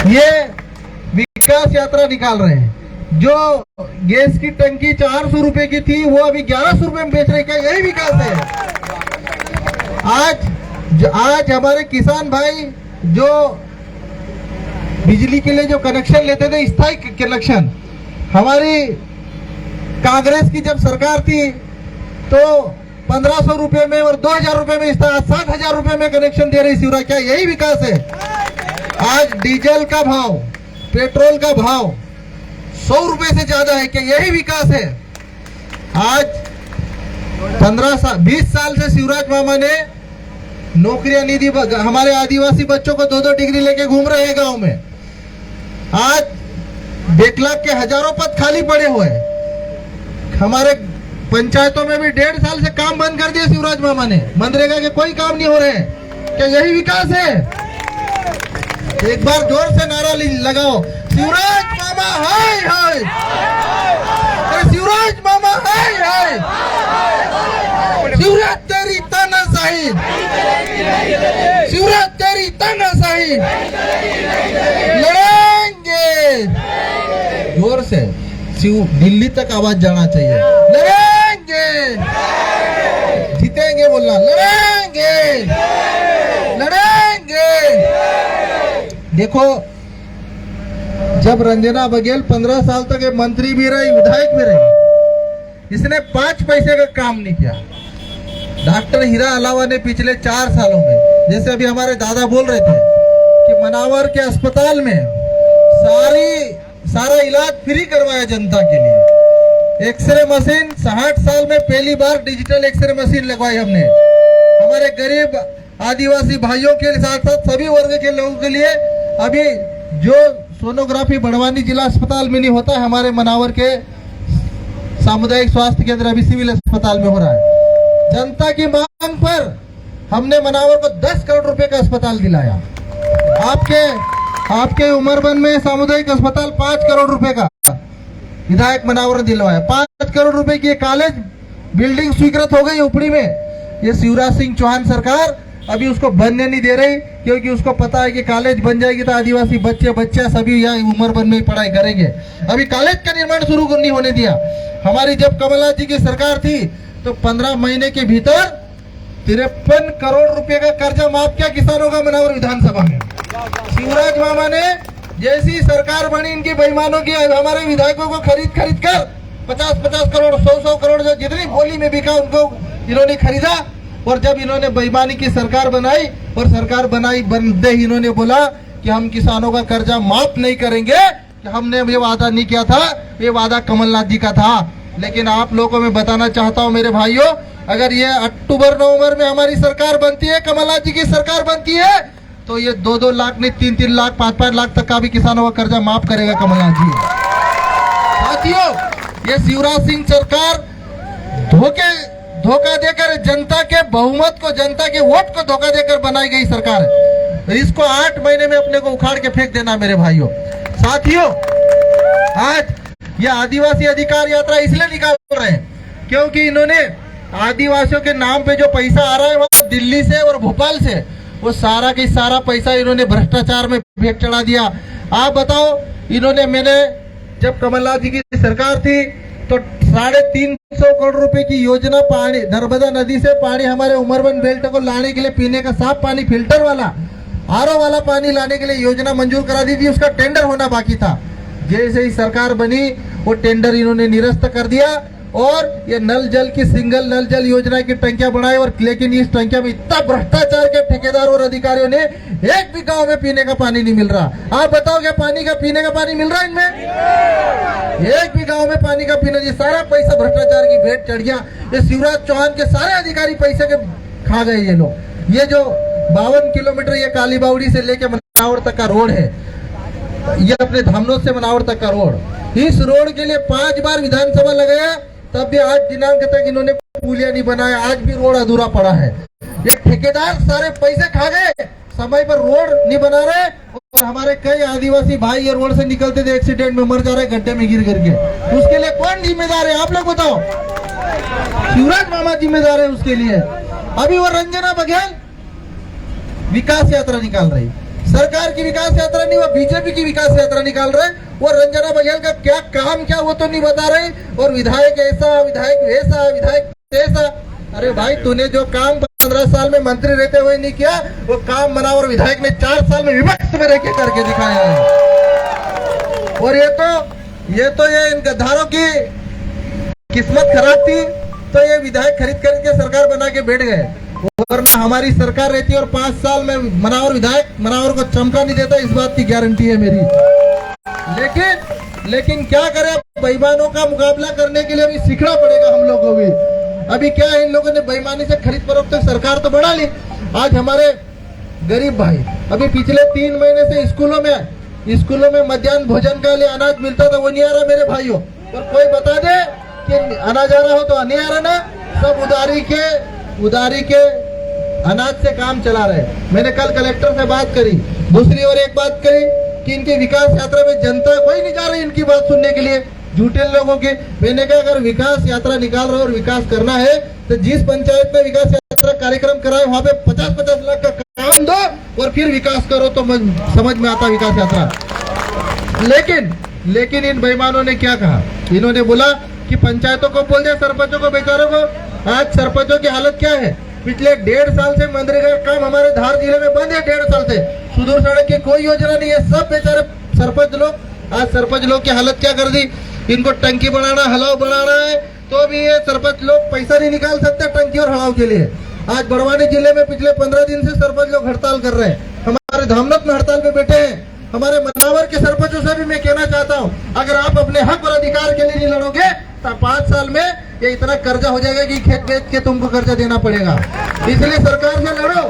ये विकास यात्रा निकाल रहे हैं। जो गैस की टंकी 400 रुपए की थी वो अभी 1100 रुपए में बेच रहे, क्या यही विकास है? आज हमारे किसान भाई जो बिजली के लिए जो कनेक्शन लेते थे, स्थायी कनेक्शन, हमारी कांग्रेस की जब सरकार थी तो 1500 रुपए में और 2000 रुपए में 7000 रुपए में कनेक्शन दे रही शिवराज, क्या यही विकास है? आज डीजल का भाव, पेट्रोल का भाव 100 रुपए से ज्यादा है, क्या यही विकास है? आज 20 साल से शिवराज मामा ने नौकरियां नहीं दी, हमारे आदिवासी बच्चों को 2-2 डिग्री लेके घूम रहे हैं गांव में। आज बेकलाग के हजारों पद खाली पड़े हुए हैं। हमारे पंचायतों में भी 1.5 साल से काम बंद कर दिए शिवराज मामा ने, मनरेगा के कोई काम नहीं हो रहे हैं, क्या यही विकास है? एक बार जोर से नारा लगाओ, शिवराज मामा हाय हाय, शिवराज मामा हाय हाय, शिवराज तेरी तानाशाही, शिवराज तेरी तानाशाही लड़ेंगे। जोर से दिल्ली तक आवाज जाना चाहिए, लड़ेंगे, जीतेंगे बोलना, लड़ेंगे लड़ेंगे। देखो, जब रंजना बघेल 15 साल तक ये मंत्री भी रही, विधायक भी रही, इसने 5 पैसे का काम नहीं किया। डॉक्टर हीरा अलावा ने पिछले 4 सालों में, जैसे अभी हमारे दादा बोल रहे थे कि मनावर के अस्पताल में सारा इलाज फ्री करवाया जनता के लिए। एक्सरे मशीन 60 साल में पहली बार डिजिटल एक्सरे मशीन लगवाई हमने। हमारे गरीब आदिवासी भाइयों के साथ साथ सभी वर्ग के लोगों के लिए अभी जो सोनोग्राफी बड़वानी जिला अस्पताल में नहीं होता, हमारे मनावर के सामुदायिक स्वास्थ्य केंद्र अभी सिविल अस्पताल में हो रहा है। जनता की मांग पर हमने मनावर को 10 करोड़ रुपए का अस्पताल दिलाया। आपके उमरबन में सामुदायिक अस्पताल 5 करोड़ रुपए का विधायक मनावर ने दिलवाया। 5 करोड़ रुपए की कालेज बिल्डिंग स्वीकृत हो गई उपड़ी में। ये शिवराज सिंह चौहान सरकार अभी उसको बनने नहीं दे रही, क्योंकि उसको पता है कि कॉलेज बन जाएगी तो आदिवासी बच्चे सभी यहाँ उमरबन में पढ़ाई करेंगे। अभी कॉलेज का निर्माण शुरू नहीं होने दिया। हमारी जब कमलनाथ जी की सरकार थी तो 15 महीने के भीतर 53 करोड़ रुपए का कर्जा माफ किया किसानों का मनावर विधानसभा में। शिवराज मामा ने जैसी सरकार बनी, इनकी बेईमानों की हमारे विधायकों को खरीद कर 50-50 करोड़ 100-100 करोड़ जो जितनी बोली में बिका उनको इन्होंने खरीदा। और जब इन्होंने बेईमानी की सरकार बनाई और सरकार बनते ही इन्होंने बोला कि हम किसानों का कर्जा माफ नहीं करेंगे, कि हमने ये वादा नहीं किया था, ये वादा कमलनाथ जी का था। लेकिन आप लोगों को मैं बताना चाहता हूं मेरे भाइयों, अगर ये अक्टूबर-नवंबर में हमारी सरकार बनती है, कमलनाथ जी की सरकार बनती है, तो ये 2-2 लाख नहीं 3-3 लाख 5-5 लाख तक का भी किसानों का कर्जा माफ करेगा कमलनाथ जी। साथियों, ये शिवराज सिंह सरकार धोखा देकर जनता के बहुमत को, जनता के वोट को धोखा देकर बनाई गई सरकार है। इसको 8 महीने में अपने को उखाड़ के फेंक देना मेरे भाइयों। साथियों, आज ये आदिवासी अधिकार यात्रा इसलिए निकाल रहे हैं क्योंकि इन्होंने आदिवासियों के नाम पे जो पैसा आ रहा है वो दिल्ली से और भोपाल से, वो सारा की सारा पैसा इन्होंने भ्रष्टाचार में भेंट चढ़ा दिया। आप बताओ, मैंने जब कमलनाथ जी की सरकार थी तो 350 करोड़ रुपए की योजना, पानी नर्मदा नदी से पानी हमारे उमरबन बेल्ट को लाने के लिए, पीने का साफ पानी, फिल्टर वाला, आरओ वाला पानी लाने के लिए योजना मंजूर करा दी थी। उसका टेंडर होना बाकी था। जैसे ही सरकार बनी वो टेंडर इन्होंने निरस्त कर दिया और ये नल जल की सिंगल नल जल योजना की टंकियां बनाई। और लेकिन इस टंकिया में इतना भ्रष्टाचार के ठेकेदार और अधिकारियों ने एक भी गांव में पीने का पानी नहीं मिल रहा। आप बताओ, क्या पीने का पानी मिल रहा है इनमें? एक भी गांव में पानी का पीने, सारा पैसा भ्रष्टाचार की भेंट चढ़ गया। ये शिवराज चौहान के सारे अधिकारी पैसे के खा गए ये लोग। ये जो 52 किलोमीटर ये काली बावड़ी से लेके मनावर तक का रोड है, ये अपने धामनोद से मनावर तक का रोड, इस रोड के लिए 5 बार विधानसभा लगाया, तब भी आज दिनांक तक इन्होंने पुलिया नहीं बनाया। आज भी रोड अधूरा पड़ा है। ये ठेकेदार सारे पैसे खा गए, समय पर रोड नहीं बना रहे और हमारे कई आदिवासी भाई ये रोड से निकलते थे, एक्सीडेंट में मर जा रहे, गड्ढे में गिर के। उसके लिए कौन जिम्मेदार है? आप लोग बताओ। शिवराज मामा जिम्मेदार है उसके लिए। अभी वो रंजना बघेल विकास यात्रा निकाल रही। सरकार की विकास यात्रा नहीं, वो बीजेपी की विकास यात्रा निकाल रहे। वो रंजना बघेल का क्या काम क्या वो तो नहीं बता रहे, और विधायक ऐसा, विधायक वैसा, विधायक तैसा। अरे भाई, तूने जो काम 15 साल में मंत्री रहते हुए नहीं किया, वो काम बना और विधायक ने 4 साल में विपक्ष में रह के करके दिखाया है। और ये इन गद्दारों की किस्मत खराब थी, तो ये विधायक खरीद के सरकार बना के बैठ गए। वरना हमारी सरकार रहती और 5 साल में मनावर विधायक मनावर को चमका नहीं देता, इस बात की गारंटी है मेरी। लेकिन क्या करें, बेईमानों का मुकाबला करने के लिए अभी सीखना पड़ेगा हम लोगों को भी। अभी क्या है, इन लोगों ने बेईमानी से खरीद फरोख्त तक सरकार तो बढ़ा ली। आज हमारे गरीब भाई, अभी पिछले 3 महीने से स्कूलों में मध्याह्न भोजन के लिए अनाज मिलता था, वो नहीं आ रहा मेरे भाइयों। और कोई बता दे कि अनाज आ रहा हो तो नहीं आ रहा ना, सब उधारी के अनाज से काम चला रहे। मैंने कल कलेक्टर से बात करी। दूसरी ओर एक बात कही कि इनकी विकास यात्रा में जनता कोई नहीं जा रही इनकी बात सुनने के लिए, झूठे लोगों के। मैंने कहा अगर विकास यात्रा निकाल रहे हो और विकास करना है तो जिस पंचायत में विकास यात्रा कार्यक्रम कराए वहां पे 50-50 लाख का काम दो और फिर विकास करो, तो समझ में आता विकास यात्रा। लेकिन इन बेईमानों ने क्या कहा, इन्होंने बोला कि पंचायतों को बोल दे, सरपंचों को, बेचारों को। आज सरपंचों की हालत क्या है, पिछले 1.5 साल से मनरेगा का काम हमारे धार जिले में बंद है। 1.5 साल से सुदूर सड़क की कोई योजना नहीं है। सब बेचारे सरपंच लोग, आज सरपंच लोग की हालत क्या कर दी, इनको टंकी बनाना, हलाव बनाना है तो भी ये सरपंच लोग पैसा नहीं निकाल सकते टंकी और हलाव के लिए। आज बड़वानी जिले में पिछले 15 दिन से सरपंच लोग हड़ताल कर रहे हैं, हमारे धामनत में हड़ताल पे बैठे हैं। हमारे मनावर के सरपंचों से भी मैं कहना चाहता हूँ, अगर आप अपने हक और अधिकार के लिए नहीं लड़ोगे तो 5 साल में ये इतना कर्जा हो जाएगा कि खेत बेच के तुमको कर्जा देना पड़ेगा। इसलिए सरकार से लड़ो।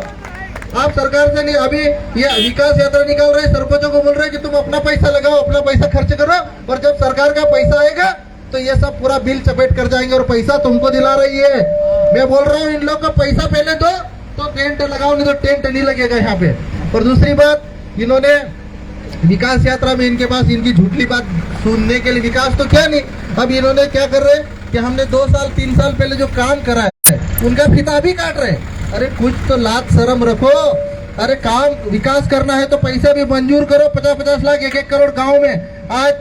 आप सरकार से नहीं, अभी ये विकास यात्रा निकाल रहे, सरपंचों को बोल रहे कि तुम अपना पैसा लगाओ, अपना पैसा खर्च करो, और जब सरकार का पैसा आएगा तो ये सब पूरा बिल चपेट कर जाएंगे और पैसा तुमको दिला रही है। मैं बोल रहा हूँ इन लोग को पैसा पहले दो तो टेंट लगाओ, नहीं तो टेंट नहीं लगेगा यहाँ पे। और दूसरी बात, इन्होंने विकास यात्रा में इनके पास इनकी झूठी बात सुनने के लिए, विकास तो क्या नहीं, अब इन्होंने क्या कर रहे हैं कि हमने 2 साल 3 साल पहले जो काम करा है उनका फीता भी काट रहे। अरे कुछ तो लाज शर्म रखो। अरे काम विकास करना है तो पैसा भी मंजूर करो, 50-50 लाख 1-1 करोड़ गाँव में। आज